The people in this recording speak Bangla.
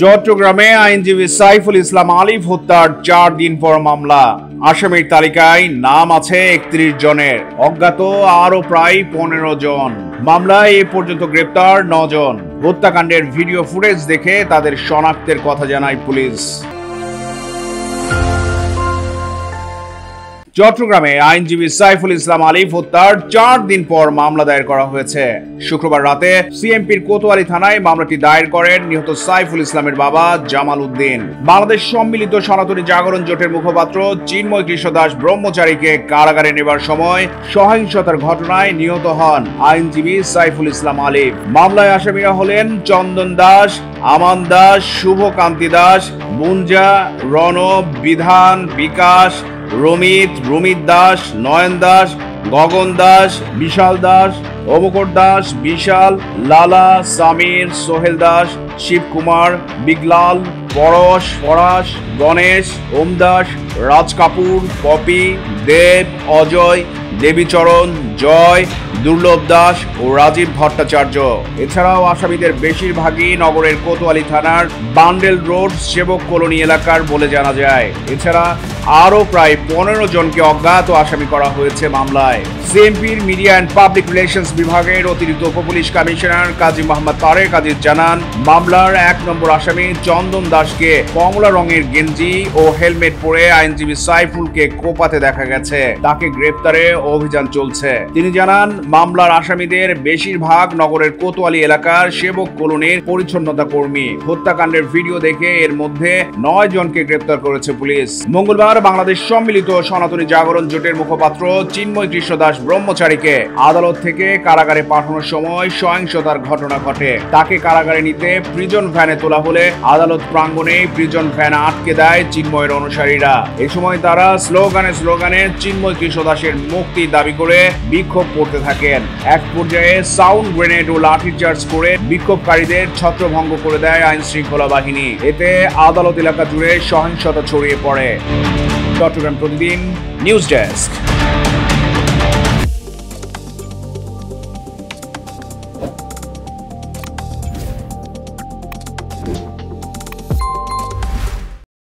চট্টগ্রামে আইনজীবী সাইফুল ইসলাম আলিফ হত্যার 4 দিন পর মামলা। আসামির তালিকায় নাম আছে 31 জনের, অজ্ঞাত আরো প্রায় 15 জন। মামলায় এ পর্যন্ত গ্রেপ্তার 9 জন। হত্যাকাণ্ডের ভিডিও ফুটেজ দেখে তাদের শনাক্তের কথা জানায় পুলিশ। চট্টগ্রামে আইনজীবী সাইফুল ইসলাম আলিফ হত্যার 4 দিন পর মামলা দায়ের করা হয়েছে। শুক্রবার রাতে সিএমপির কোতোয়ালি থানায় মামলাটি দায়ের করেন নিহত সাইফুল ইসলামের বাবা জামাল উদ্দিন। বাংলাদেশ সম্মিলিত সনাতনী জাগরণ জোটের মুখপাত্র চিন্ময় কৃষ্ণ দাস ব্রহ্মচারীকে কারাগারে নেবার সময় সহিংসতার ঘটনায় নিহত হন আইনজীবী সাইফুল ইসলাম আলিফ। মামলায় আসামিরা হলেন চন্দন দাস, আমান দাস, শুভকান্তি দাস, মুঞ্জা, রণব, বিধান, বিকাশ, রমিত দাস, নয়ন দাস, গগন দাস, বিশাল দাস, অবকর দাস, বিশাল, লালা, সামির, সোহেল দাস, শিবকুমার, বিগলাল, পরাশ, গণেশ, ওম দাস, রাজ কাপুর, পপি, দেব, অজয়, দেবীচরণ, জয়, দুর্লভ দাস ও রাজীব ভট্টাচার্য। এছাড়াও আসামিদের বেশিরভাগই নগরের কোতোয়ালি থানার বান্ডেল রোড সেবক কলোনি এলাকার বলে জানা যায়। এছাড়া আরো প্রায় 15 জনকে অজ্ঞাত আসামি করা হয়েছে মামলায়। সিএমপির মিডিয়া অ্যান্ড পাবলিক রিলেশনস বিভাগের অতিরিক্ত উপপুলিশ কমিশনার কাজী মোহাম্মদ তারেক আজিজ জানান, মামলার 1 নম্বর আসামি চন্দন দাসকে কমলা রঙের গেঞ্জি ও হেলমেট পরে আইনজীবী সাইফুলকে কোপাতে দেখা গেছে। তাকে গ্রেপ্তারে অভিযান চলছে। তিনি জানান, মামলার আসামিদের বেশিরভাগ নগরের কোতোয়ালি এলাকার সেবক কলোনির পরিচ্ছন্নতা কর্মী। হত্যাকাণ্ডের ভিডিও দেখে এর মধ্যে 9 জনকে গ্রেপ্তার করেছে পুলিশ। মঙ্গলবার বাংলাদেশ সম্মিলিত সনাতনী জাগরণ জোটের মুখপাত্র চিন্ময় কৃষ্ণ দাস ব্রহ্মচারীকে আদালত থেকে কারাগারে পাঠানোর সময় সহিংসতার ঘটনা ঘটে। তাকে কারাগারে নিতে প্রিজন ভ্যানে তোলা হলে আদালত প্রাঙ্গণে প্রিজন ভ্যান আটকে দেয় চিন্ময়ের অনুসারীরা। এই সময় তারা স্লোগানে চিন্ময় কৃষ্ণ দাসের মুক্তি দাবি করে বিক্ষোভ করতে থাকেন। এক পর্যায়ে সাউন্ড গ্রেনেড ও লাঠিচার্জ করে বিক্ষোভকারীদের ছত্রভঙ্গ করে দেয় আইন শৃঙ্খলা বাহিনী। এতে আদালত এলাকা জুড়ে সহিংসতা ছড়িয়ে পড়ে। চট্টগ্রাম প্রতিদিন নিউজ ডেস্ক।